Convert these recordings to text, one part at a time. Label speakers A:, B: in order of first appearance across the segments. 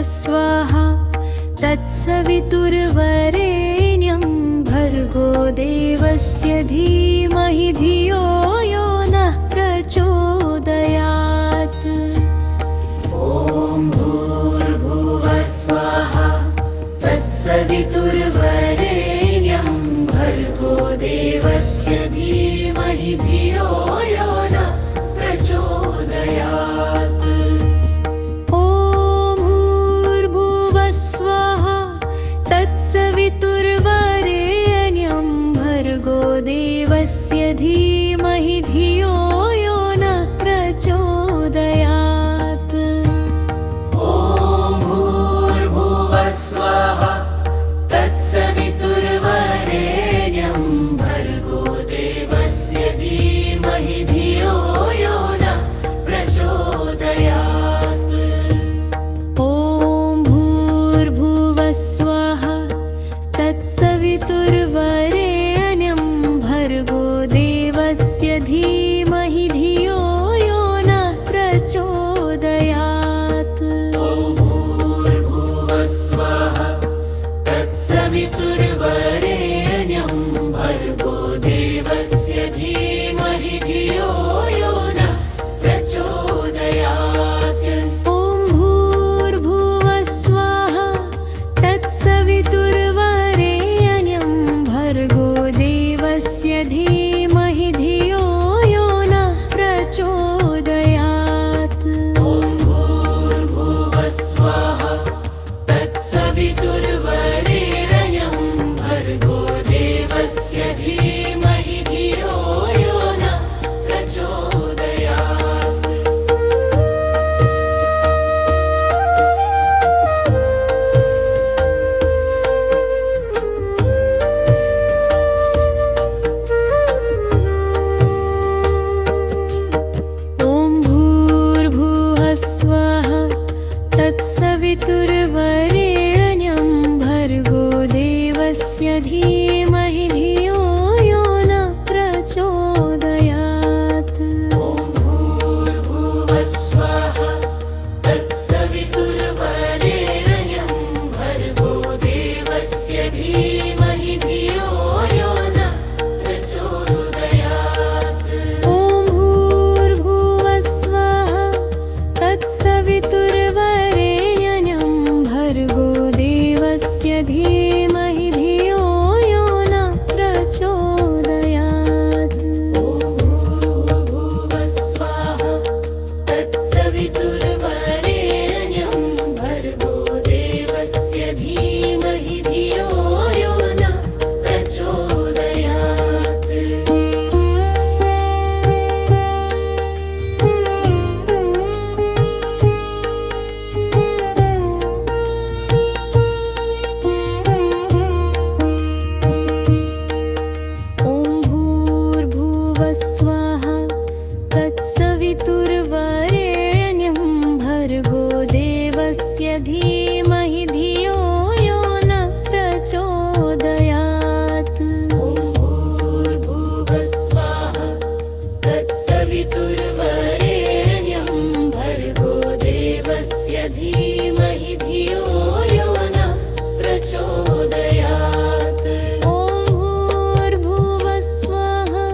A: स्वाहा तत्सवितुर्वरेण्यं भर्गो देवस्य धीमहि धियो यो नः प्रचोदयात्। ॐ भूर्भुवः स्वाहा तत्सवितुर्वरेण्यं भर्गो देवस्य धीमहि धियो यो नः प्रचोदयात्। ॐ भूर्भुवः स्वाहा तत्सवितुर्वरेण्यं भर्गो देवस्य धीमहि धियो यो नः प्रचोदयात्। ॐ भूर्भुवः स्वाहा तत्सवितुर्वरेण्यं भर्गो देवस्य धीमहि धियो यो नः प्रचोदयात्। ॐ भूर्भुवः स्वाहा तत्सवितुर्वरेण्यं भर्गो देवस्य धीमहि धियो यो नः प्रचोदयात्। ॐ भूर्भुवः स्वाहा तत्सवितुर्वरेण्यं भर्गो देवस्य धीमहि धियो यो नः प्रचोदयात्। ॐ भूर्भुवः स्वाहा तत्सवितुर्वरेण्यं भर्गो देवस्य धीमहि धियो यो नः प्रचोदयात्। ॐ भूर्भुवः स्वाहा तत्सवितुर्वरेण्यं भर्गो देवस्य धीमहि धियो यो नः प्रचोदयात्। ॐ भूर्भुवः स्वाहा तत्सवितुर्वरेण्यं भर्गो देवस्य धीमहि धियो यो नः प्रचोदयात्। ॐ भूर्भुवः स्वाहा तत्सवितुर्वरेण्यं भर्गो देवस्य धीमहि धियो यो नः प्रचोदयात्। ॐ भूर्भुवः स्वाहा तत्सवितुर्वरेण्यं भर्गो देवस्य धीमहि धियो यो नः प्रचोदयात्। ॐ भूर्भुवः स्वाहा तत्सवितुर्वरेण्यं भर्गो देवस्य धीमहि धियो यो नः प्रचोदयात्। ॐ भूर्भुवः स्वाहा तत्सवितुर्वरेण्यं भर्गो देवस्य धीमहि धियो यो नः प्रचोदयात्। ॐ भूर्भुवः स्वाहा तत्सवितुर्वरेण्यं भर्गो देवस्य धीमहि धियो यो नः प्रचोदयात्। ॐ भूर्भुवः स्वाहा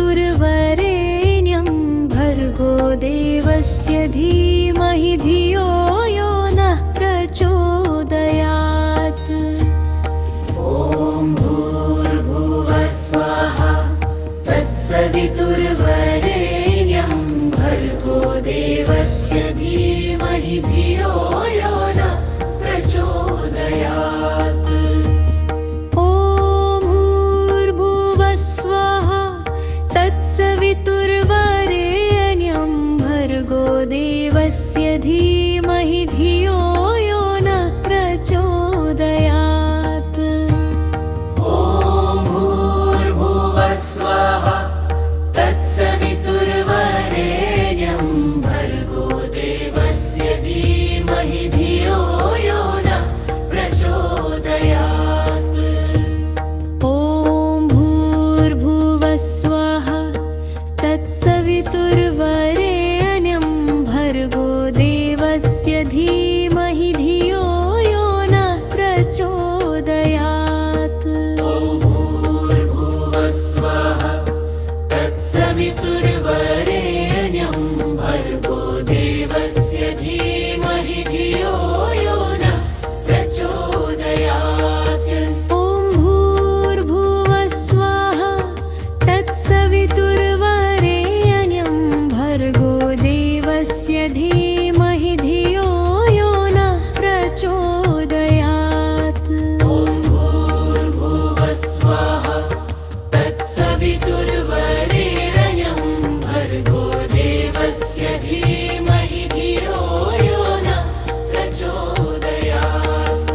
A: तत्सवितुर्वरेण्यं भर्गो देवस्य धीमहि धियो यो नः प्रचोदयात्। ॐ भूर्भुवः स्वाहा तत्सवितुर्वरेण्यं भर्गो देवस्य धीमहि धियो यो नः प्रचोदयात्। ॐ भूर्भुवः स्वाहा तत्सवितुर्वरेण्यं भर्गो देवस्य धीमहि धियो यो नः प्रचोदयात्। ॐ भूर्भुवः स्वाहा तत्सवितुर्वरेण्यं भर्गो देवस्य धीमहि धियो यो नः प्रचोदयात्। ॐ भूर्भुवः स्वाहा तत्सवितुर्वरेण्यं भर्गो देवस्य धीमहि धियो यो नः प्रचोदयात्। ॐ भूर्भुवः स्वाहा तत्सवितुर्वरेण्यं भर्गो देवस्य धीमहि धियो यो नः प्रचोदयात्। ॐ भूर्भुवः स्वाहा तत्सवितुर्वरेण्यं भर्गो देवस्य धीमहि धियो यो नः प्रचोदयात्। ॐ भूर्भुवः स्वाहा तत्सवितुर्वरेण्यं भर्गो देवस्य धीमहि धियो यो नः प्रचोदयात्।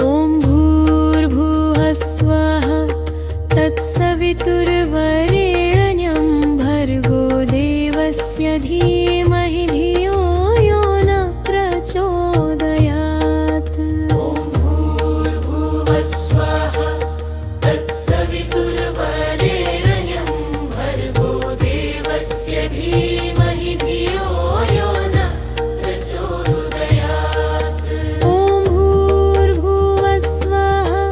A: ॐ भूर्भुवः स्वाहा तत्सवितुर्वरेण्यं भर्गो देवस्य धीमहि धियो यो नः प्रचोदयात्। ॐ भूर्भुवः स्वाहा तत्सवितुर्वरेण्यं भर्गो देवस्य धीमहि धियो यो नः प्रचोदयात्। ॐ भूर्भुवः स्वाहा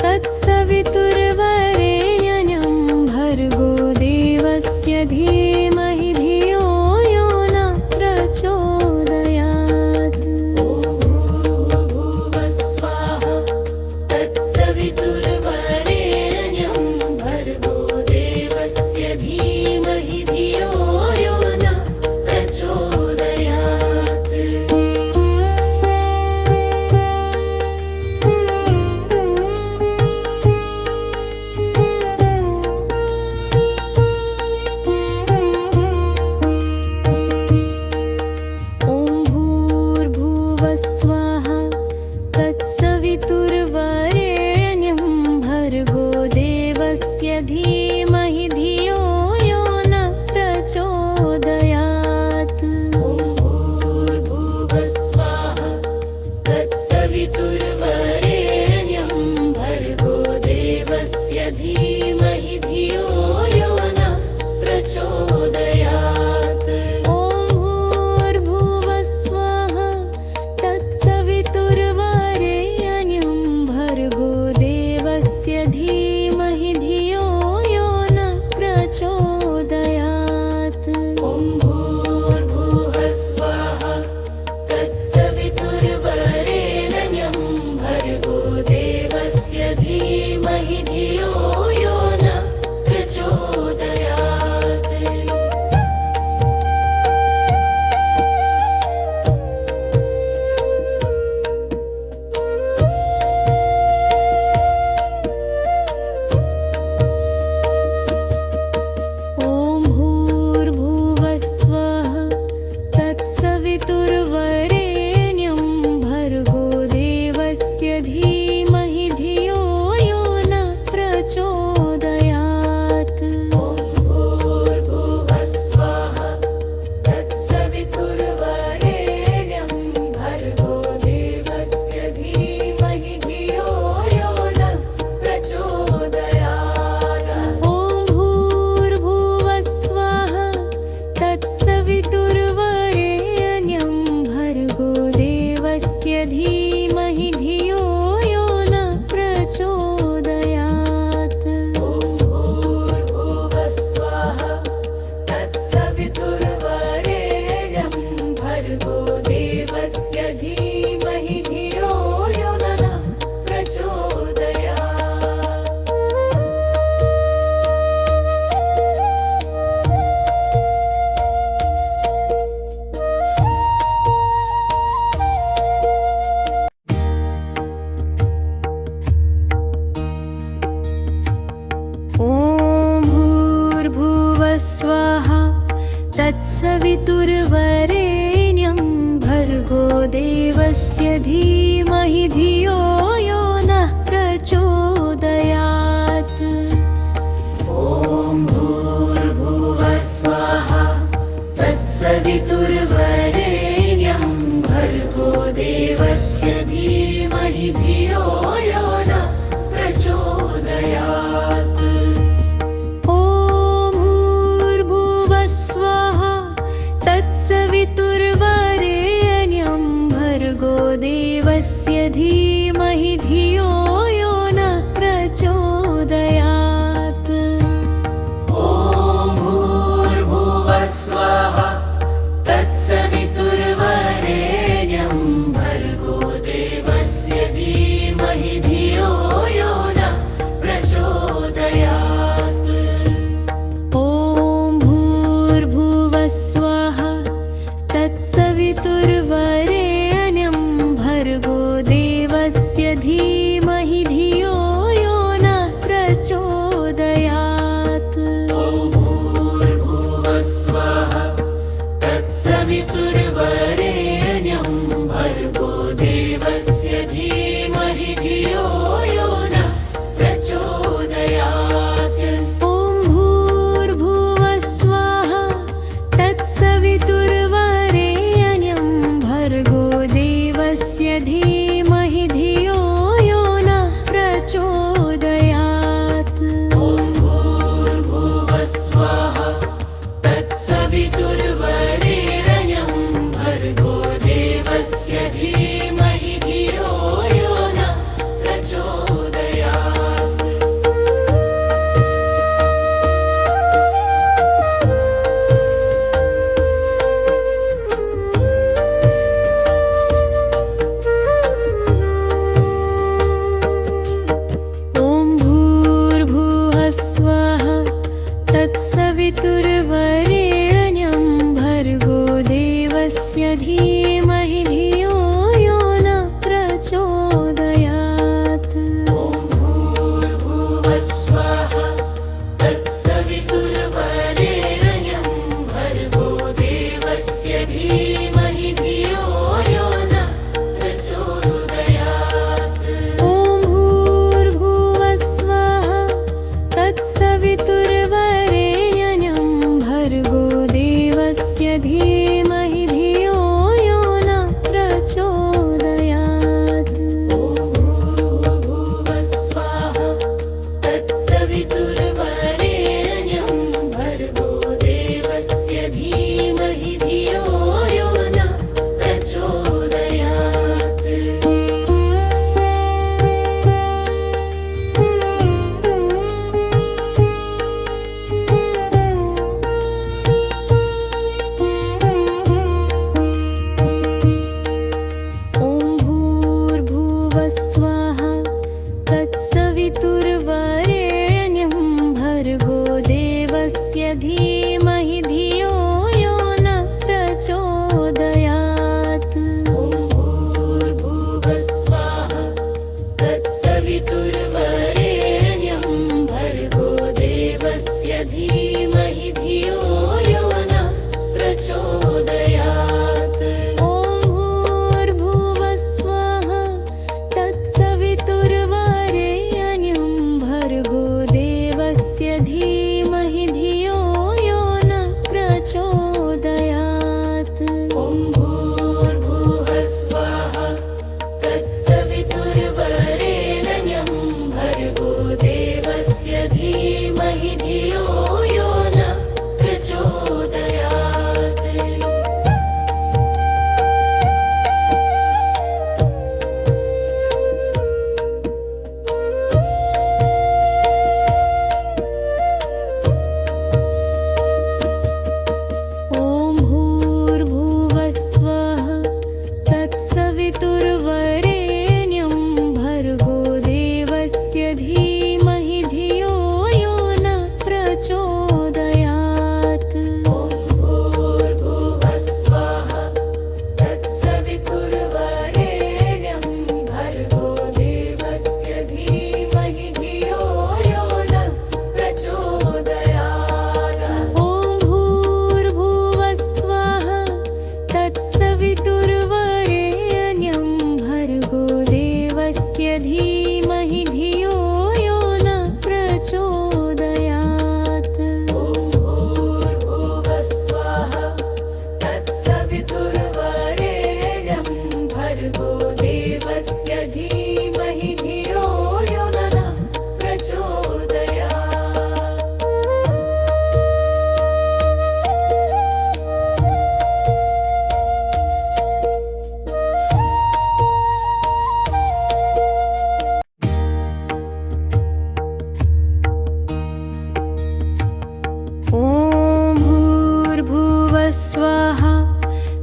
A: तत्सवितुर्वरेण्यं भर्गो देवस्य धीमहि धियो यो नः प्रचोदयात्। ॐ भूर्भुवः स्वाहा तत्सवितुर्वरेण्यं भर्गो देवस्य धीमहि धियो यो नः तत्सवितुर्वरेण्यं भर्गो देवस्य धीमहि धियो यो नः प्रचोदयात्। ॐ भूर्भुवः स्वः तत्सवितुर्वरेण्यं भर्गो देवस्य धीमहि धियो यो नः प्रचोदयात्। ॐ भूर्भुवः स्वः तत्सवितुर्वरेण्यं भर्गो देवस्य धीमहि धियो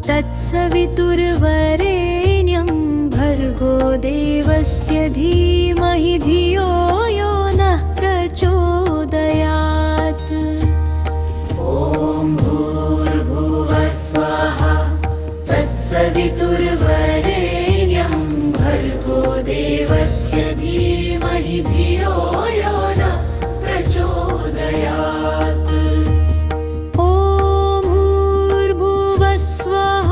A: तत्सवितुर्वरेण्यं भर्गो देवस्य धीमहि धियो यो नः प्रचोदयात्। ॐ भूर्भुवः स्वः तत्सवितुर्वरेण्यं भर्गो देवस्य धीमहि धियो यो नः प्रचोदयात्। ॐ भूर्भुवः स्वः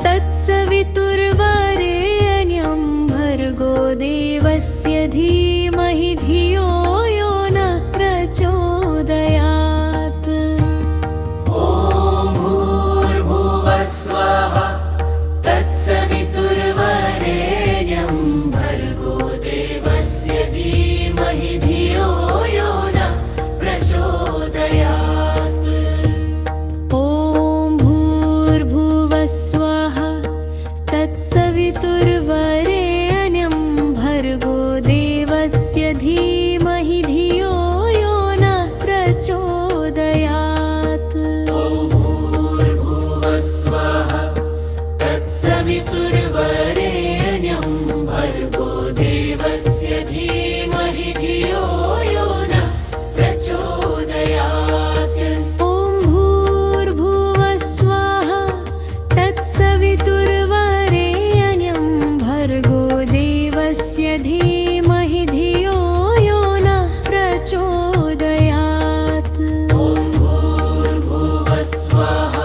A: तत्सवितुर्वरेण्यं भर्गो देवस्य धीमहि धियो यो नः प्रचोदयात्। ॐ भूर्भुवः स्वः तत्सवितुर्वरेण्यं भर्गो देवस्य धीमहि धियो यो नः प्रचोदयात्। ॐ भूर्भुवः स्वः तत्सवितुर्वरेण्यं भर्गो देवस्य धीमहि धियो यो नः प्रचोदयात्। ॐ भूर्भुवः स्वः तत्सवितुर्वरेण्यं भर्गो देवस्य धीमहि धियो यो नः प्रचोदयात्। ॐ भूर्भुवः स्वः तत्सवितुर्वरेण्यं भर्गो देवस्य धीमहि धियो यो नः प्रचोदयात्। ॐ भूर्भुवः स्वः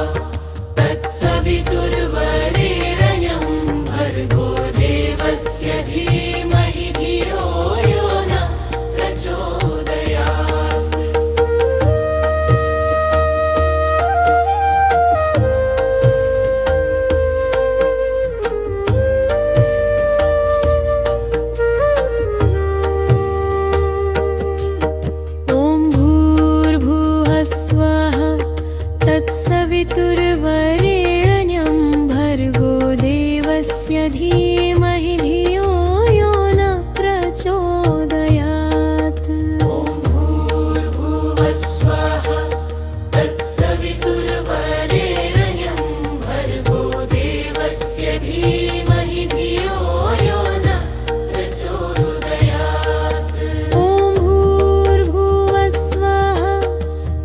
A: तत्सवितुर्वरेण्यं भर्गो देवस्य धीमहि धियो यो नः प्रचोदयात्। ॐ भूर्भुवः स्वः तत्सवितुर्वरेण्यं भर्गो देवस्य धीमहि धियो यो नः प्रचोदयात्। ॐ भूर्भुवः स्वः तत्सवितुर्वरेण्यं भर्गो देवस्य धीमहि धियो यो नः प्रचोदयात्। ॐ भूर्भुवः स्वः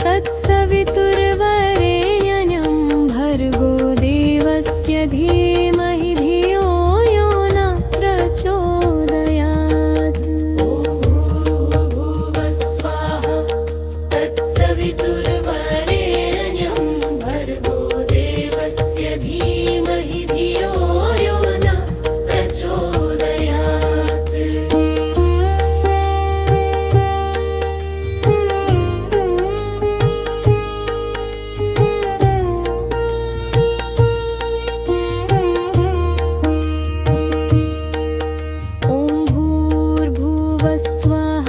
A: तत्सवितुर्वरेण्यं भर्गो देवस्य धीमहि धियो यो नः प्रचोदयात्। ॐ भूर्भुवः स्वः तत्सवितुर्वरेण्यं भर्गो देवस्य धीमहि धियो यो नः प्रचोदयात्। ॐ भूर्भुवः स्वः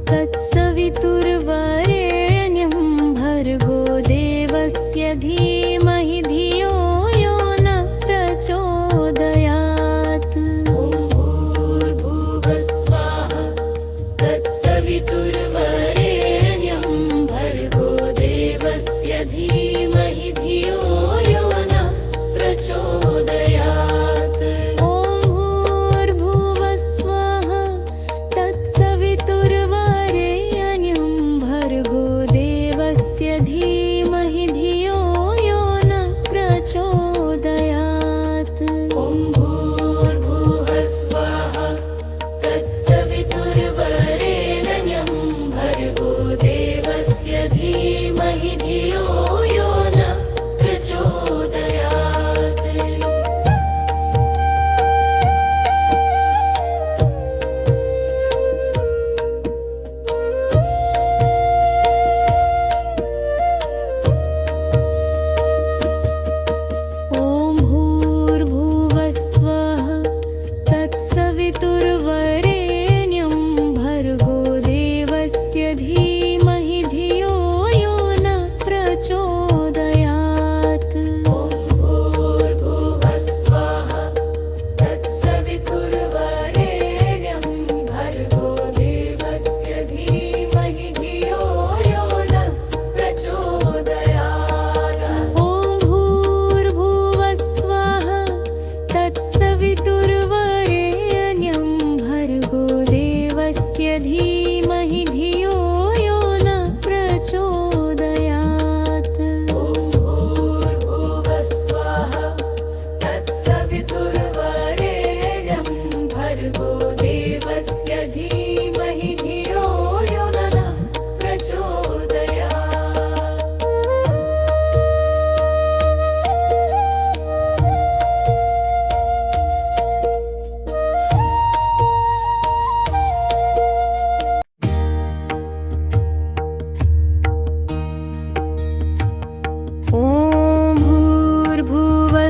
A: तत्सवितुर्वरेण्यं भर्गो देवस्य धीमहि धियो यो नः प्रचोदयात्। ॐ भूर्भुवः स्वः तत्सवितुर्वरेण्यं भर्गो देवस्य धीमहि धियो यो नः प्रचोदयात्। ॐ भूर्भुवः स्वः तत्सवितुर्वरेण्यं भर्गो देवस्य धीमहि धियो यो नः प्रचोदयात्। ॐ भूर्भुवः स्वः तत्सवितुर्वरेण्यं भर्गो देवस्य धीमहि धियो यो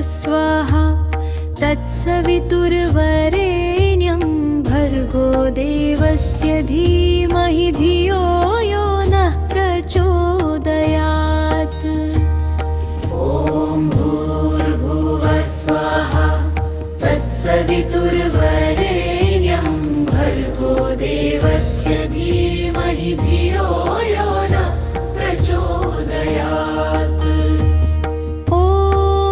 A: स्वाहा तत्सवितुर्वरेण्यं भर्गो देवस्य धीमहि धियो यो नः प्रचोदयात्।
B: ॐ भूर्भुवः स्वाहा तत्सवितुर्वरेण्यं भर्गो देवस्य धीमहि धियो यो नः प्रचोदयात्।
A: ॐ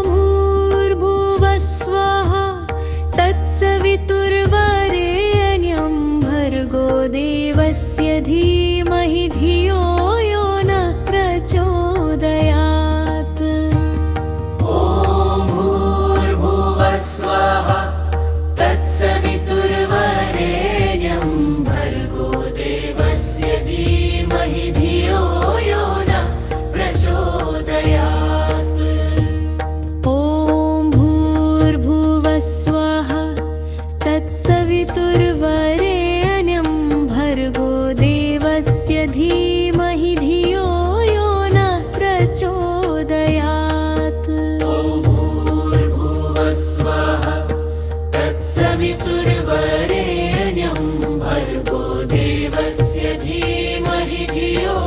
A: भूर्भुवः स्वाहा तत्सवितुर्वरेण्यं भर्गो देवस्य धीमहि धियो यो नः प्रचोदयात्।
B: ॐ भूर्भुवः स्वाहा तत्सवितुर्वरेण्यं भर्गो देवस्य धीमहि धियो यो नः प्रचोदयात्।
A: ॐ भूर्भुवः स्वाहा तत्सवितुर्वरेण्यं भर्गो देवस्य धीमहि धियो यो नः प्रचोदयात्।
B: ॐ भूर्भुवः स्वाहा तत्सवितुर्वरेण्यं भर्गो देवस्य धीमहि धियो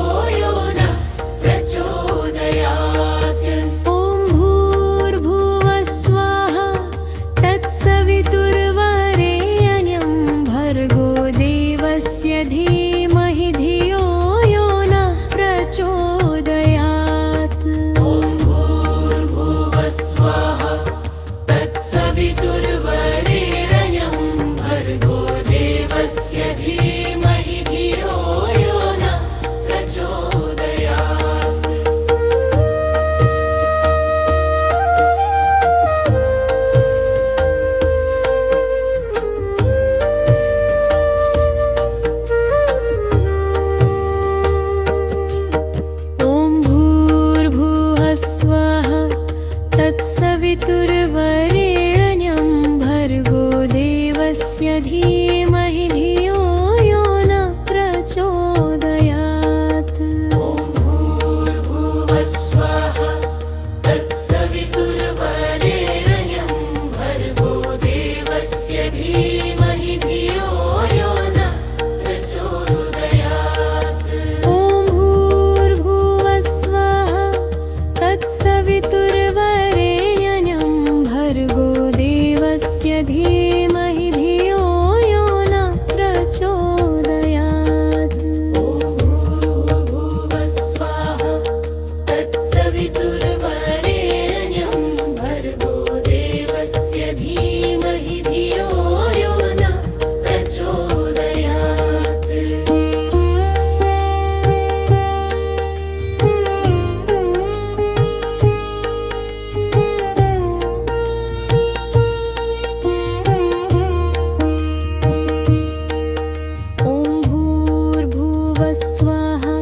B: यो नः प्रचोदयात्।
A: ॐ भूर्भुवः स्वाहा तत्सवितुर्वरेण्यं भर्गो देवस्य धीमहि धियो यो नः प्रचोदयात्।
B: ॐ भूर्भुवः स्वाहा तत्सवितुर्वरेण्यं भर्गो देवस्य धीमहि धियो यो नः प्रचोदयात्।
A: ॐ भूर्भुवः स्वाहा तत्सवितुर्वरेण्यं भर्गो देवस्य धीमहि धियो यो नः प्रचोदयात्।
B: ॐ भूर्भुवः स्वाहा तत्सवितुर्वरेण्यं भर्गो देवस्य धीमहि धियो यो नः प्रचोदयात्।
A: ॐ भूर्भुवः स्वाहा तत्सवितुर्वरेण्यं भर्गो देवस्य धीमहि धियो यो नः प्रचोदयात्।
B: ॐ भूर्भुवः स्वाहा तत्सवितुर्वरेण्यं भर्गो देवस्य धीमहि धियो यो नः प्रचोदयात्।
A: ॐ भूर्भुवः स्वाहा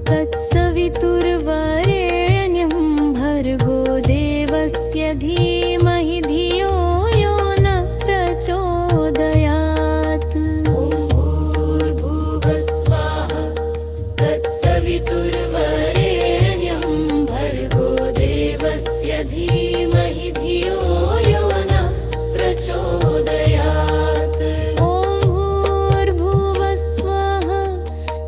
A: तत्सवितुर्वरेण्यं भर्गो देवस्य धीमहि धियो यो नः प्रचोदयात्।
B: ॐ भूर्भुवः स्वाहा तत्सवितुर्वरेण्यं भर्गो देवस्य धीमहि धियो यो नः प्रचोदयात्।
A: ॐ भूर्भुवः स्वाहा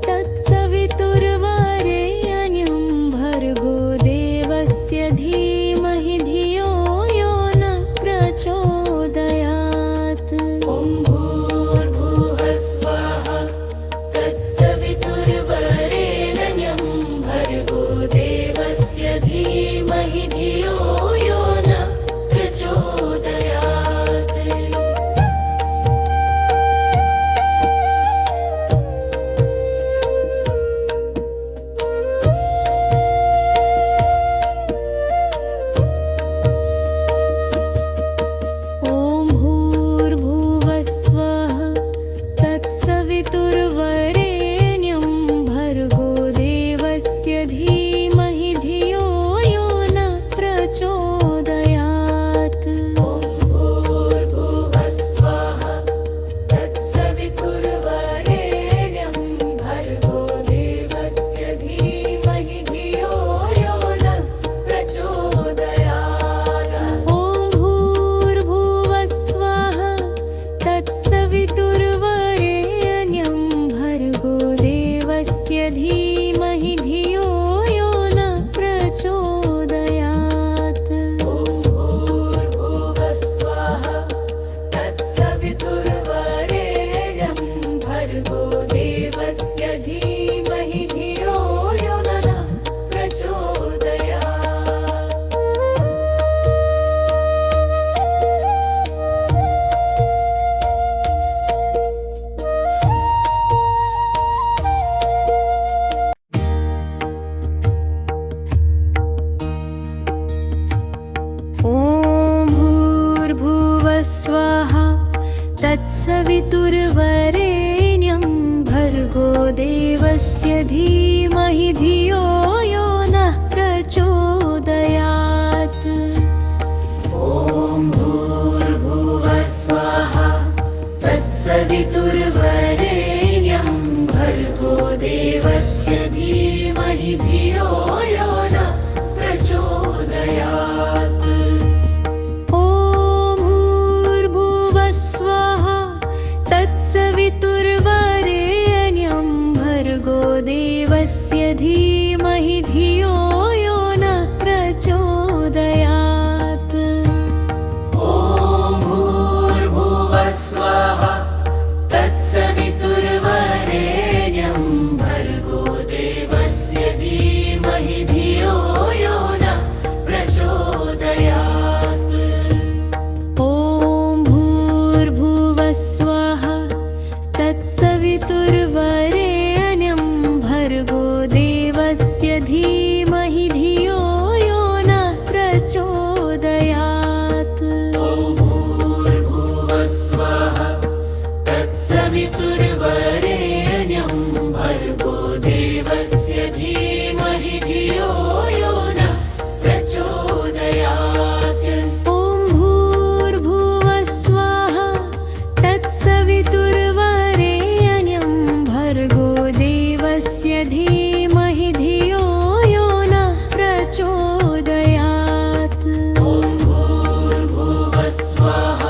A: तत्सवितुर्वरेण्यं भर्गो देवस्य धीमहि धियो यो नः प्रचोदयात्।
B: ॐ भूर्भुवः स्वाहा तत्सवितुर्वरेण्यं भर्गो देवस्य धीमहि धियो यो
A: ॐ भूर्भुवस्वः तत्सवितुर्वरेण्यं भर्गो देवस्य धीमहि धियो यो नः प्रचोदयात्।
B: ॐ भूर्भुवः स्वः तत्सवितुर्वरेण्यं भर्गो देवस्य धीमहि धियो यो नः प्रचोदयात्।
A: ॐ भूर्भुवस्वः तत्सवितुर्वरेण्यं भर्गो देवस्य धीमहि धियो यो नः प्रचोदयात्।
B: ॐ भूर्भुवः स्वः तत्सवितुर्वरेण्यं भर्गो देवस्य धीमहि धियो यो नः प्रचोदयात्।
A: ॐ भूर्भुवस्वः तत्सवितुर्वरेण्यं भर्गो देवस्य धीमहि धियो यो नः प्रचोदयात्।
B: ॐ भूर्भुवः स्वः तत्सवितुर्वरेण्यं भर्गो देवस्य धीमहि धियो यो नः प्रचोदयात्।
A: ॐ भूर्भुवस्वः तत्सवितुर्वरेण्यं भर्गो देवस्य धीमहि धियो यो नः प्रचोदयात्।
B: ॐ भूर्भुवः स्वः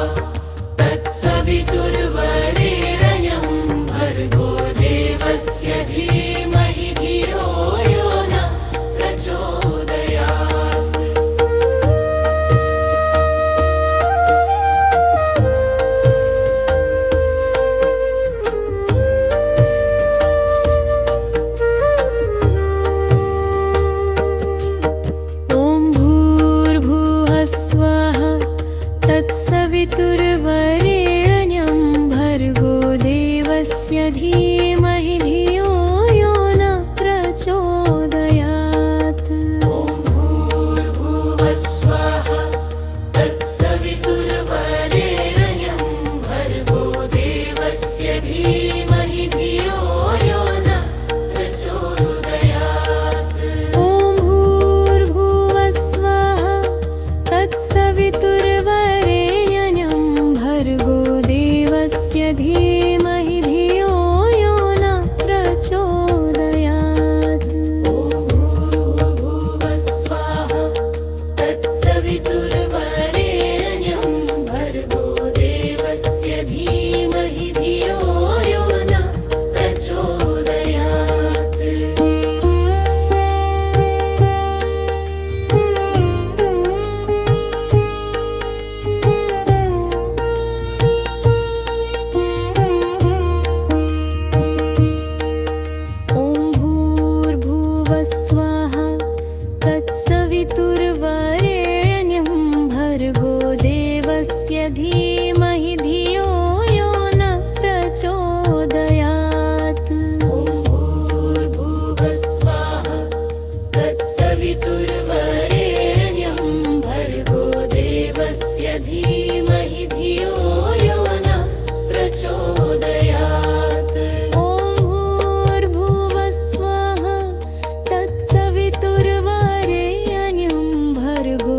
B: तत्सवितुर्वरेण्यं भर्गो देवस्य धीमहि धियो यो नः प्रचोदयात्।
A: ॐ भूर्भुवः स्वः तत्सवितुर्वरेण्यं भर्गो देवस्य धीमहि धियो यो नः प्रचोदयात्।
B: ॐ भूर्भुवः स्वः तत्सवितुर्वरेण्यं भर्गो देवस्य धीमहि धियो यो नः प्रचोदयात्।
A: ॐ भूर्भुवः स्वः तत्सवितुर्वरेण्यं भर्गो देवस्य धीमहि धियो यो नः प्रचोदयात्।
B: ॐ भूर्भुवः स्वः तत्सवितुर्वरेण्यं भर्गो देवस्य धीमहि धियो यो नः प्रचोदयात्।
A: ॐ भूर्भुवः स्वः तत्सवितुर्वरेण्यं भर्गो देवस्य धीमहि धियो यो नः प्रचोदयात्।
B: ॐ भूर्भुवः स्वः तत्सवितुर्वरेण्यं भर्गो देवस्य धीमहि धियो यो नः प्रचोदयात्।
A: ॐ भूर्भुवः स्वः तत्सवितुर्वरेण्यं भर्गो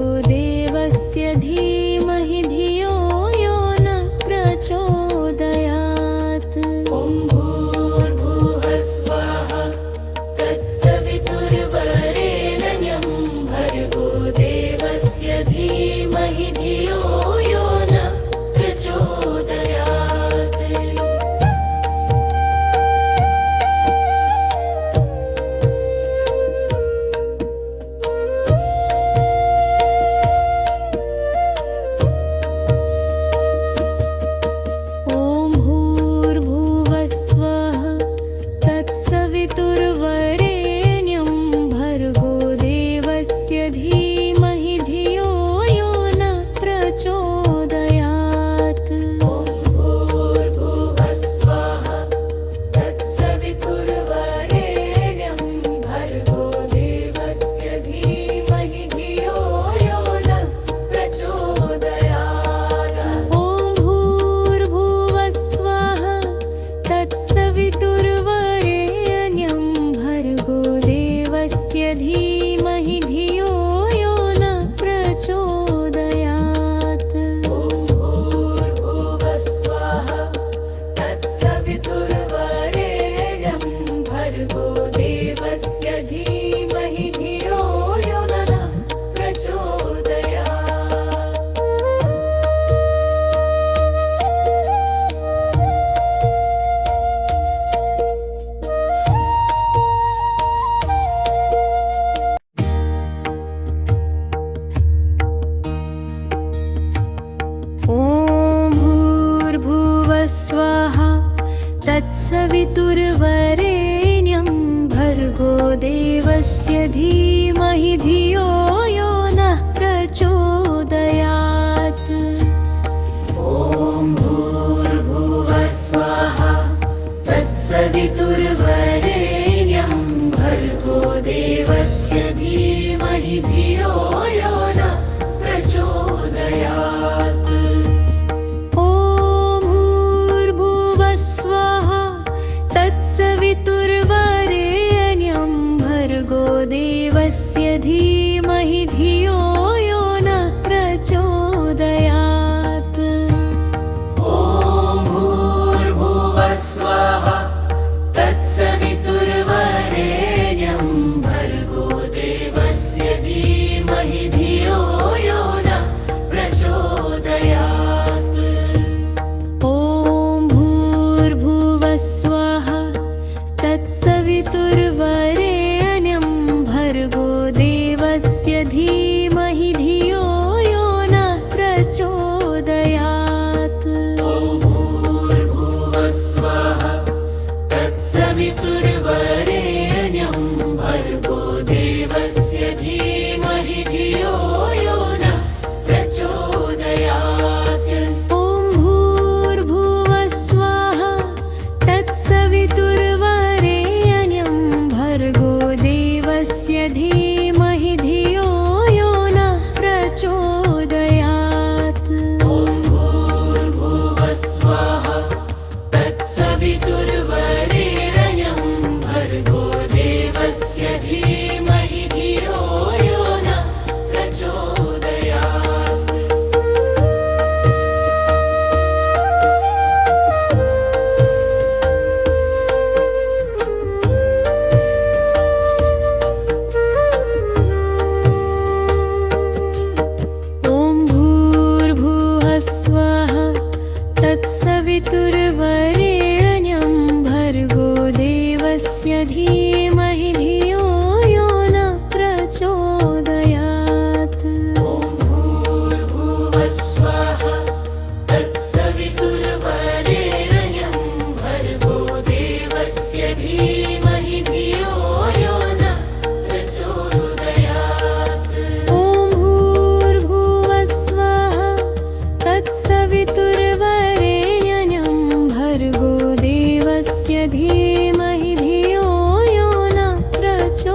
A: तत्सवितुर्वरेण्यं भर्गो देवस्य धीमहि धियो यो नः प्रचोदयात्।
B: ॐ भूर्भुवः स्वाहा तत्सवितुर्वरेण्यं भर्गो देवस्य धीमहि धियो यो नः प्रचोदयात्।
A: ॐ भूर्भुवः स्वाहा तत्सवितुर्वरेण्यं भर्गो देवस्य धीमहि धियो यो नः प्रचोदयात्।
B: ॐ भूर्भुवः स्वाहा तत्सवितुर्वरेण्यं भर्गो देवस्य धीमहि धियो यो नः प्रचोदयात्।
A: ॐ भूर्भुवः स्वाहा तत्सवितुर्वरेण्यं भर्गो देवस्य धीमहि धियो यो नः प्रचोदयात्।
B: ॐ भूर्भुवः स्वाहा तत्सवितुर्वरेण्यं भर्गो देवस्य धीमहि धियो यो नः प्रचोदयात्।
A: ॐ भूर्भुवः स्वाहा तत्सवितुर्वरेण्यं भर्गो देवस्य धीमहि धियो यो नः प्रचोदयात्।
B: ॐ भूर्भुवः स्वाहा तत्सवितुर्वरेण्यं भर्गो देवस्य धीमहि धियो यो नः प्रचोदयात्।
A: ॐ भूर्भुवः स्वाहा तत्सवितुर्वरेण्यं भर्गो देवस्य धीमहि धियो यो नः प्रचोदयात्।
B: ॐ भूर्भुवः स्वाहा तत्सवितुर्वरेण्यं भर्गो देवस्य धीमहि धियो यो नः प्रचोदयात्।
A: ॐ भूर्भुवः स्वाहा तत्सवितुर्वरेण्यं भर्गो देवस्य धीमहि धियो यो नः प्रचोदयात्।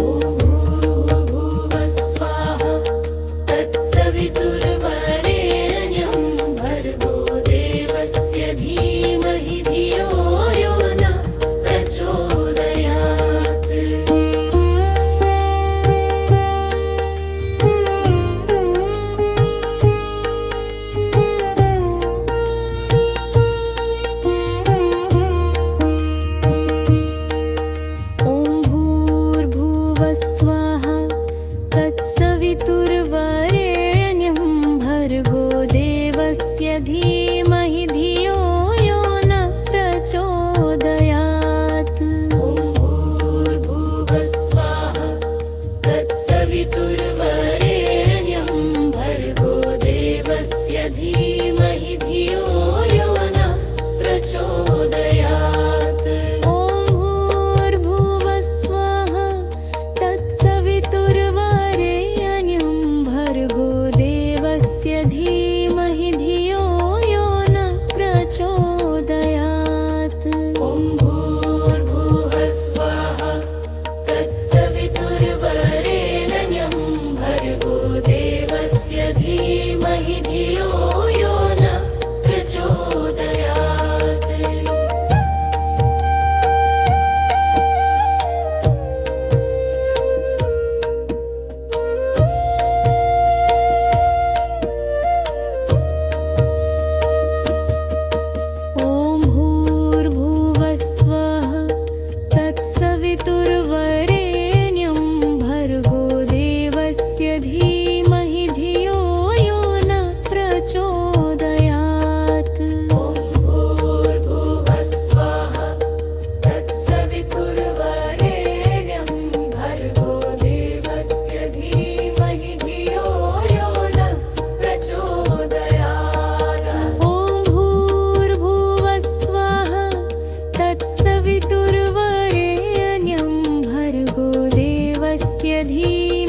B: ॐ भूर्भुवः स्वाहा तत्सवितुर्वरेण्यं भर्गो देवस्य धीमहि धियो यो नः प्रचोदयात्।
A: ॐ भूर्भुवः स्वाहा तत्सवितुर्वरेण्यं भर्गो देवस्य धीमहि धियो यो नः प्रचोदयात्।
B: ॐ भूर्भुवः स्वाहा तत्सवितुर्वरेण्यं भर्गो देवस्य धीमहि धियो यो नः प्रचोदयात्।
A: ॐ भूर्भुवः स्वाहा तत्सवितुर्वरेण्यं भर्गो देवस्य धीमहि धियो यो नः प्रचोदयात्।
B: ॐ भूर्भुवः स्वाहा तत्सवितुर्वरेण्यं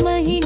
A: धीमहि